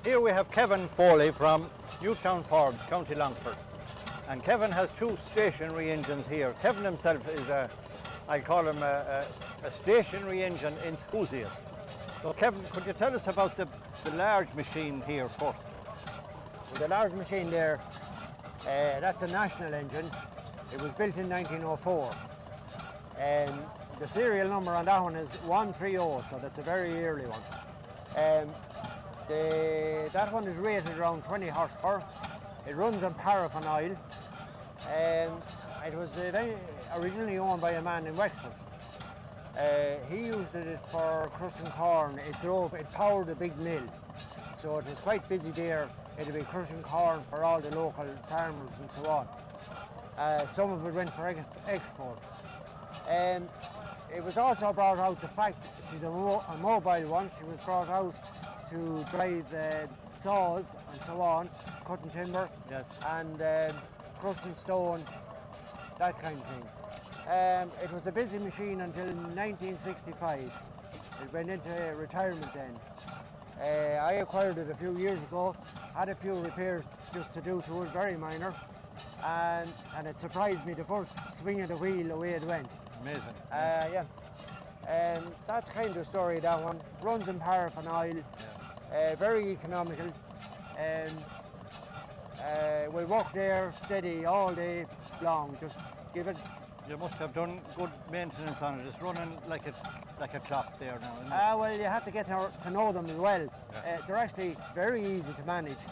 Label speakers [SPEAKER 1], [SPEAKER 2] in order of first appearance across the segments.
[SPEAKER 1] Here we have Kevin Foley from Newtown Forbes, County Longford. And Kevin has two stationary engines here. Kevin himself is I call him a stationary engine enthusiast. So Kevin, could you tell us about the large machine here first?
[SPEAKER 2] Well, the large machine there, that's a national engine. It was built in 1904. The serial number on that one is 130, so that's a very early one. That one is rated around 20 horsepower. It runs on paraffin oil. It was originally owned by a man in Wexford. He used it for crushing corn. It powered a big mill. So it was quite busy there. It would be crushing corn for all the local farmers and so on. Some of it went for export. It was also brought out the fact she's a mobile one. She was brought out to drive saws and so on, cutting timber,
[SPEAKER 1] yes,
[SPEAKER 2] and crushing stone, that kind of thing. It was a busy machine until 1965. It went into retirement then. I acquired it a few years ago, had a few repairs just to do to it, very minor, and it surprised me the first swing of the wheel, the way it went.
[SPEAKER 1] Amazing.
[SPEAKER 2] Yeah. That's kind of the story of that one. Runs in paraffin oil, very economical. We work there steady all day long, just give it.
[SPEAKER 1] You must have done good maintenance on it. It's running like a clock there now, isn't it?
[SPEAKER 2] Well, you have to get to know them as well.
[SPEAKER 1] Yeah.
[SPEAKER 2] They're actually very easy to manage.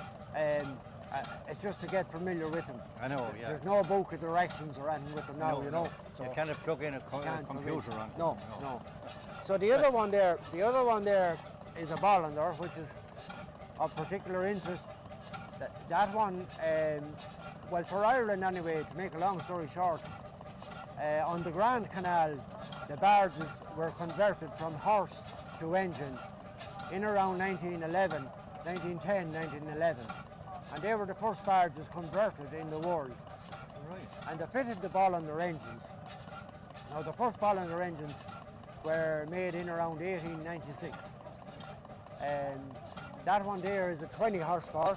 [SPEAKER 2] It's just to get familiar with them.
[SPEAKER 1] I know, yeah.
[SPEAKER 2] There's no book of directions or anything with them now, you know.
[SPEAKER 1] So you can't plug in a computer on it.
[SPEAKER 2] No. So the other one there is a Bollander, which is of particular interest. That one, well, for Ireland anyway, to make a long story short, on the Grand Canal, the barges were converted from horse to engine in around 1911. And they were the first barges converted in the world.
[SPEAKER 1] Right.
[SPEAKER 2] And they fitted the Bollander engines. Now the first Bollander engines were made in around 1896. That one there is a 20 horsepower,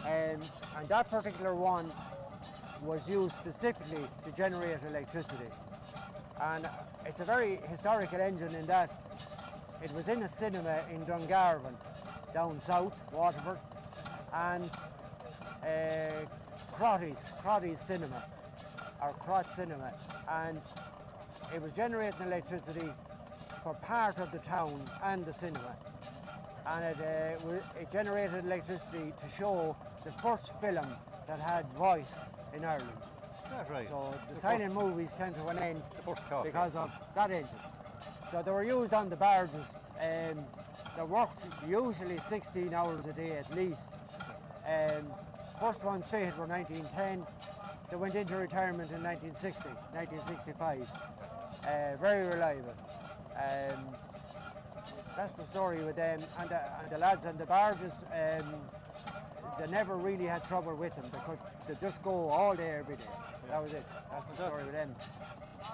[SPEAKER 2] and that particular one was used specifically to generate electricity. And it's a very historical engine in that it was in a cinema in Dungarvan, down south, Waterford, and Crotty's Cinema, or Crot Cinema, and it was generating electricity for part of the town and the cinema. And it generated electricity to show the first film that had voice in Ireland.
[SPEAKER 1] That's right.
[SPEAKER 2] So the silent movies came to an end because of that engine. So they were used on the barges. They worked usually 16 hours a day at least. First ones fitted were 1910. They went into retirement in 1965. Very reliable. That's the story with them. And the lads on the barges, they never really had trouble with them. They just go all day, every day. That was it. That's the story with them.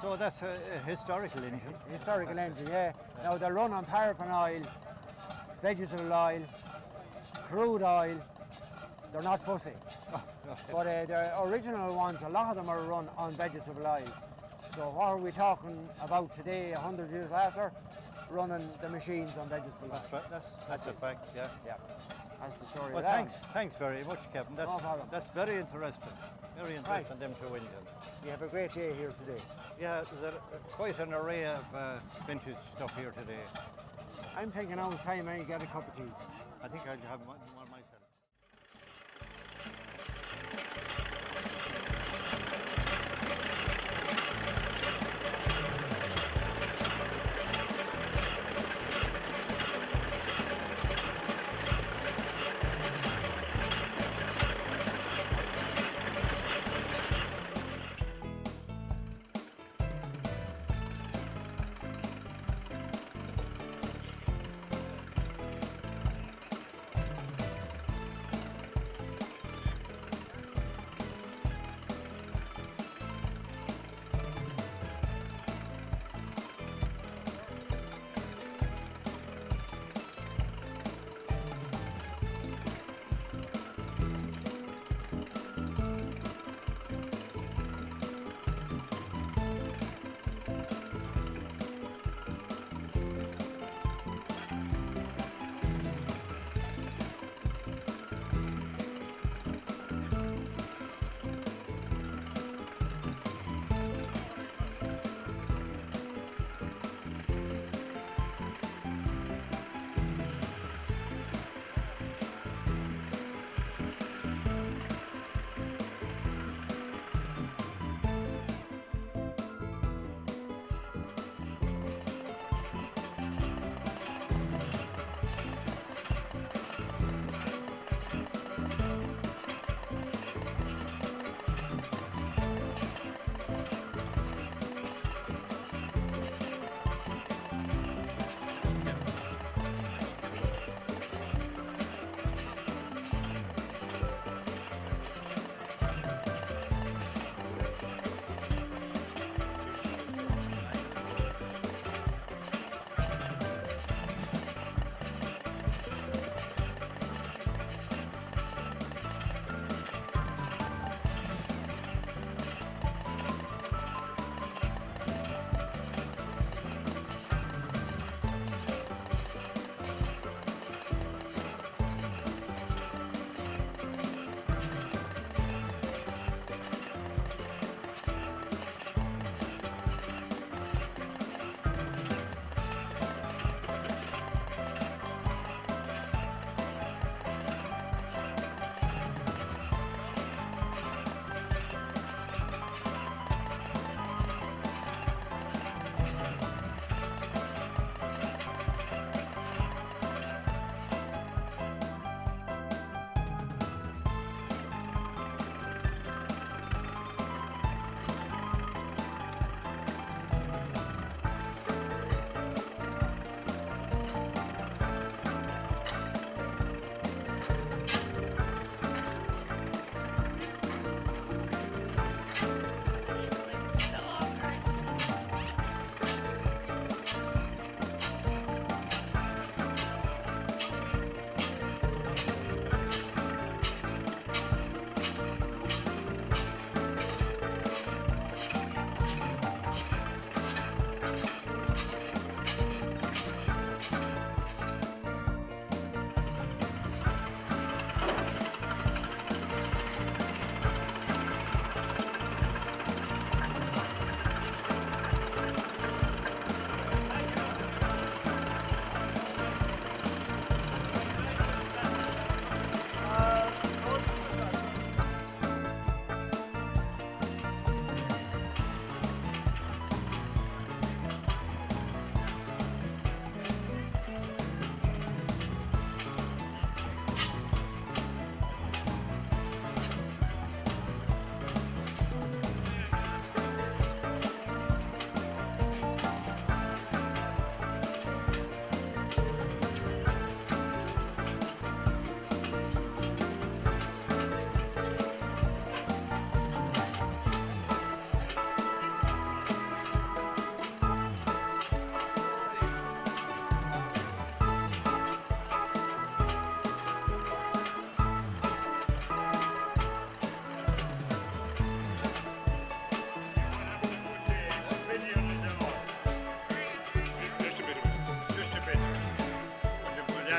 [SPEAKER 1] So that's a historical engine.
[SPEAKER 2] Historical engine, yeah. Now they run on paraffin oil, vegetable oil, crude oil. They're not fussy. But the original ones, a lot of them are run on vegetable oils. So what are we talking about today, 100 years after? Running the machines on vegetable oil.
[SPEAKER 1] That's right. That's a fact, yeah.
[SPEAKER 2] Yeah. That's the story.
[SPEAKER 1] Well, thanks very much, Kevin.
[SPEAKER 2] No problem.
[SPEAKER 1] That's very interesting. Very interesting, them two engines.
[SPEAKER 2] You have a great day here today.
[SPEAKER 1] Yeah, there's quite an array of vintage stuff here today.
[SPEAKER 2] I'm thinking now it's time I get a cup of tea.
[SPEAKER 1] I think I'll have one myself.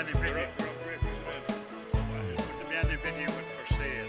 [SPEAKER 3] any penny. Wouldn't be any penny for sale.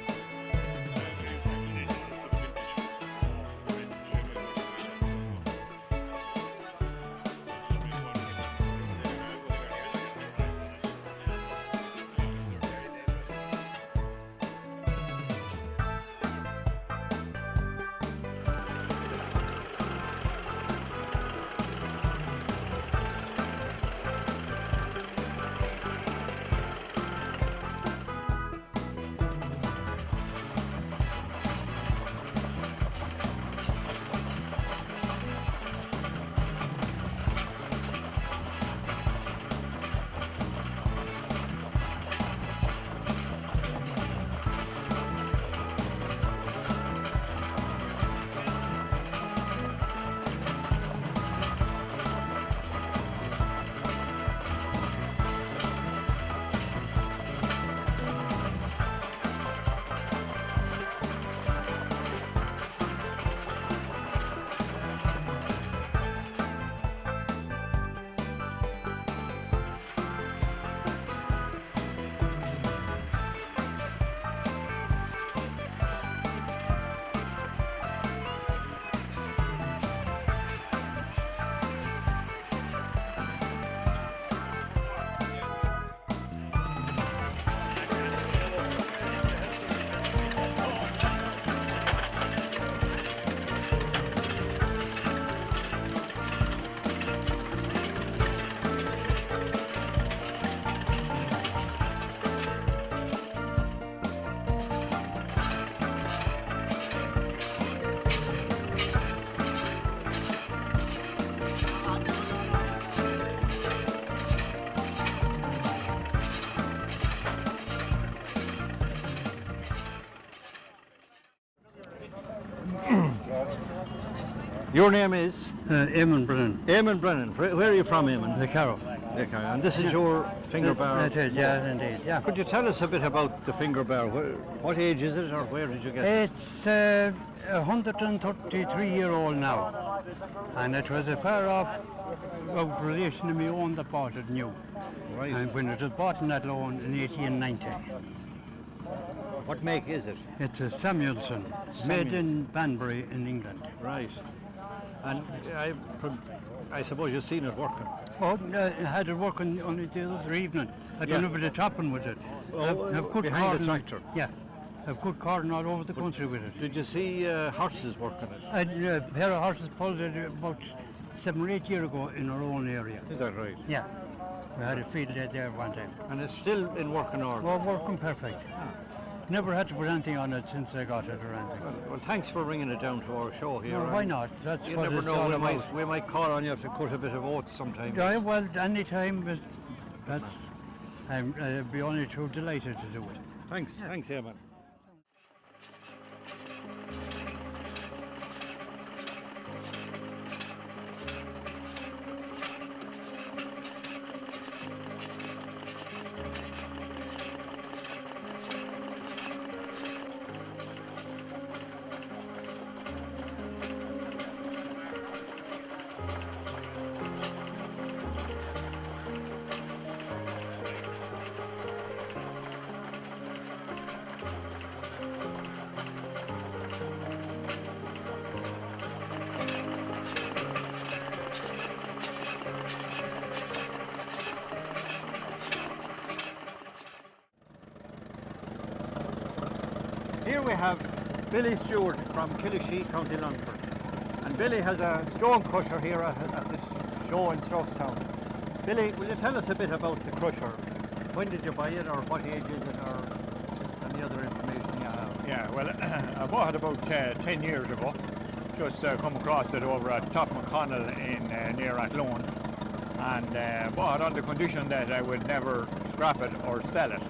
[SPEAKER 1] Your name is?
[SPEAKER 4] Eamon Brennan,
[SPEAKER 1] Eamon Brennan. Where are you from, Eamon?
[SPEAKER 4] the Carrow.
[SPEAKER 1] Okay. And this is your finger bar?
[SPEAKER 4] That is, yeah, indeed, yeah.
[SPEAKER 1] Could you tell us a bit about the finger bar? What age is it, or where did you get it?
[SPEAKER 4] It's 133-year-old now, and it was a pair of relation to me own that bought it new.
[SPEAKER 1] Right.
[SPEAKER 4] And when it was bought in that loan in 1890,
[SPEAKER 1] What make is it?
[SPEAKER 4] it's a Samuelson, made in Banbury in England.
[SPEAKER 1] Right. And I suppose you've seen it working.
[SPEAKER 4] Oh, I had it working only the other evening. I done
[SPEAKER 1] Yeah.
[SPEAKER 4] a bit of chopping with it.
[SPEAKER 1] Oh,
[SPEAKER 4] Have good
[SPEAKER 1] behind the
[SPEAKER 4] cordon.
[SPEAKER 1] tractor?
[SPEAKER 4] Yeah, have good cordon all over the country with it.
[SPEAKER 1] Did you see horses working it?
[SPEAKER 4] I had a pair of horses pulled it about 7 or 8 years ago in our own area.
[SPEAKER 1] Is that right?
[SPEAKER 4] Yeah, we had a field day there one time.
[SPEAKER 1] And it's still in working order?
[SPEAKER 4] Well, working perfect. Never had to put anything on it since I got it or anything.
[SPEAKER 1] Well, thanks for bringing it down to our show here.
[SPEAKER 4] Well, why not? That's
[SPEAKER 1] You
[SPEAKER 4] what
[SPEAKER 1] never
[SPEAKER 4] it's
[SPEAKER 1] know,
[SPEAKER 4] all
[SPEAKER 1] we
[SPEAKER 4] about.
[SPEAKER 1] might call on you to cut a bit of oats sometime.
[SPEAKER 4] Yeah, well, any time, but that's, I'd be only too delighted to do it.
[SPEAKER 1] Thanks, Eamon. Here we have Billy Stewart from Killashee, County Longford. And Billy has a stone crusher here at this show in Strokestown. Billy, will you tell us a bit about the crusher? When did you buy it, or what age is it, or any other information you have?
[SPEAKER 3] Yeah, well, I bought it about 10 years ago. Just come across it over at Top McConnell in near Athlone, and bought it on the condition that I would never scrap it or sell it.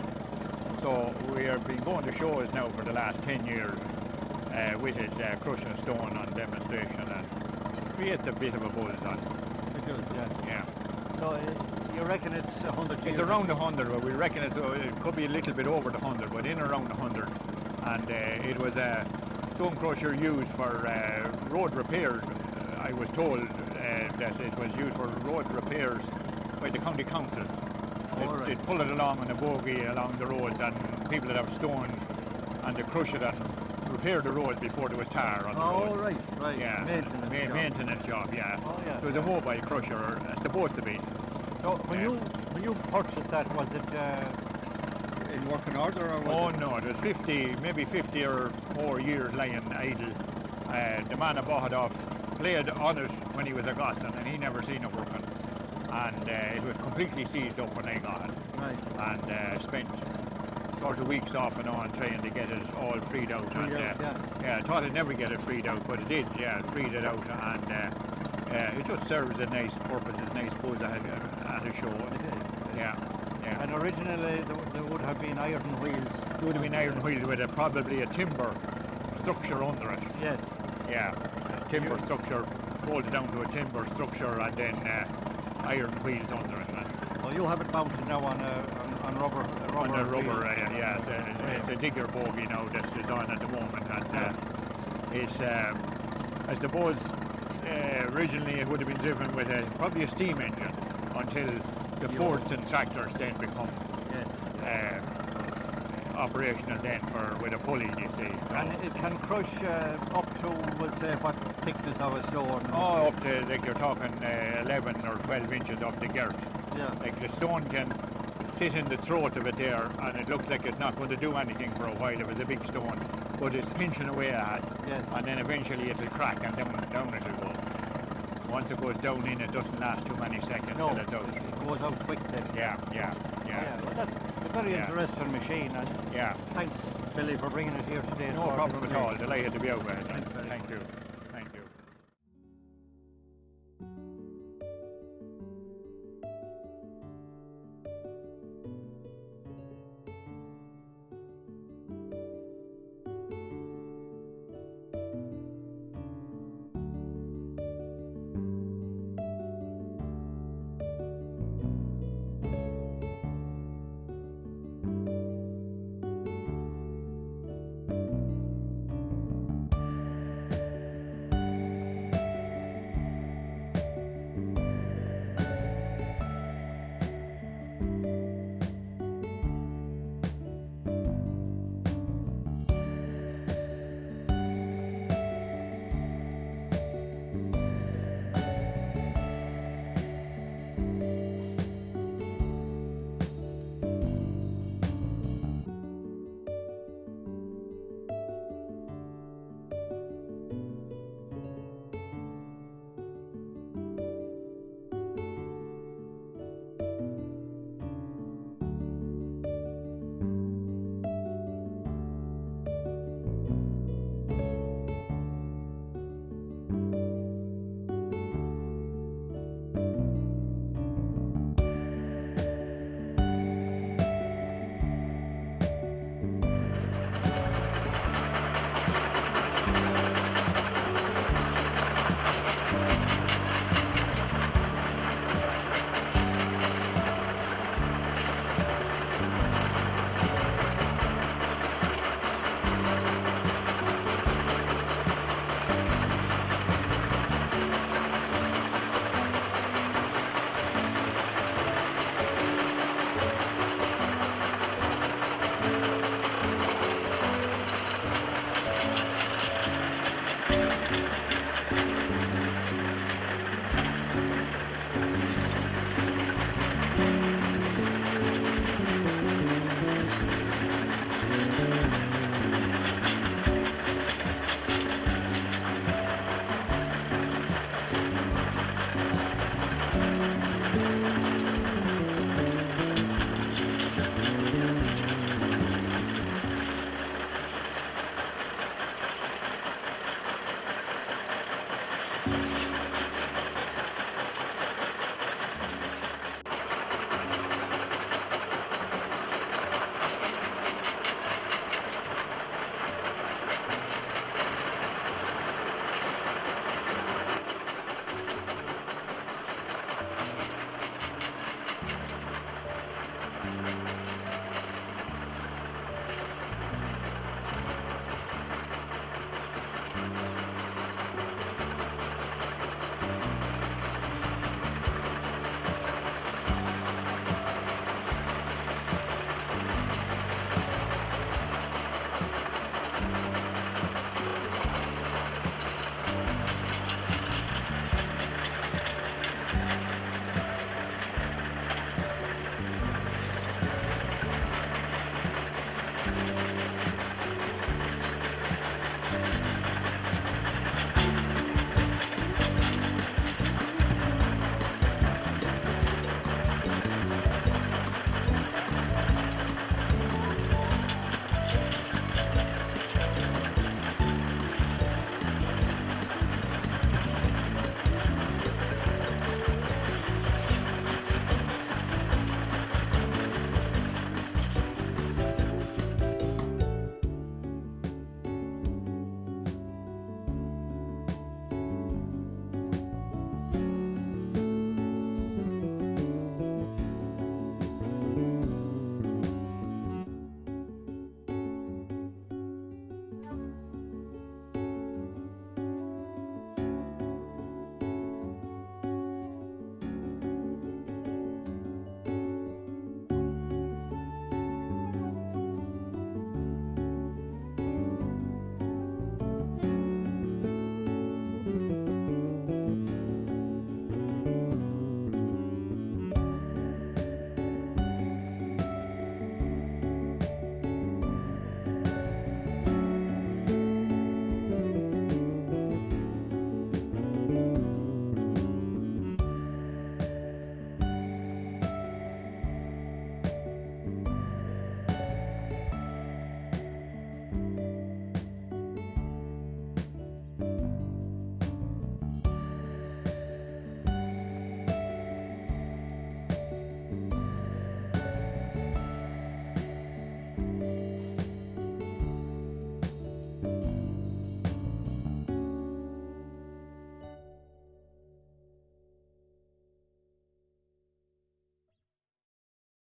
[SPEAKER 3] So we have been going to shows now for the last 10 years with it crushing stone on demonstration, and creates a bit of a buzz on it.
[SPEAKER 1] It does, yeah.
[SPEAKER 3] Yeah.
[SPEAKER 1] So you reckon it's 100 years?
[SPEAKER 3] It's around 100, but we reckon it could be a little bit over the 100, but in around 100. And it was a stone crusher used for road repairs. I was told that it was used for road repairs by the county councils. They'd pull it along on a bogey along the roads, and people that have stone and they crush it and repair the roads before there was tar on the roads.
[SPEAKER 1] Right.
[SPEAKER 3] Yeah, maintenance job, yeah.
[SPEAKER 1] Oh, yeah.
[SPEAKER 3] So the mobile crusher, supposed to be.
[SPEAKER 1] So when you purchased that, was it in working order or was
[SPEAKER 3] Oh no, it was maybe 50 or more years lying idle. The man that bought it off played on it when he was a Gosson and he never seen it working. And it was completely seized up when I got it.
[SPEAKER 1] Right.
[SPEAKER 3] And spent sort of weeks off and on trying to get it all freed out. I thought I'd never get it freed out, but it did, yeah, it freed it out. And it just serves a nice purpose, a nice pose at a show. Yeah.
[SPEAKER 1] And originally there would have been iron wheels.
[SPEAKER 3] There would have been iron wheels with probably a timber structure under it.
[SPEAKER 1] Yes.
[SPEAKER 3] Yeah, a timber structure, bolted down to a timber structure, and then iron wheels under it.
[SPEAKER 1] Well, you have it mounted now on rubber.
[SPEAKER 3] On a rubber, it's a digger bogey now that's on at the moment, and it's, I suppose, originally it would have been driven with probably a steam engine until the Fords and tractors then become operational then with a pulley, you see. So.
[SPEAKER 1] And it can crush up to, we'll say, what thickness of a stone?
[SPEAKER 3] Oh, up to, like you're talking 11 or 12 inches up the girth.
[SPEAKER 1] Yeah.
[SPEAKER 3] Like the stone can sit in the throat of it there, and it looks like it's not going to do anything for a while if it's a big stone, but it's pinching away at it, and then eventually it'll crack and down it'll go. Once it goes down in, it doesn't last too many seconds till it's out.
[SPEAKER 1] It goes out quick then.
[SPEAKER 3] Yeah.
[SPEAKER 1] Well, that's a very interesting machine, and thanks, Billy, for bringing it here today.
[SPEAKER 3] No problem at all. Delighted to be out with it. Thank you.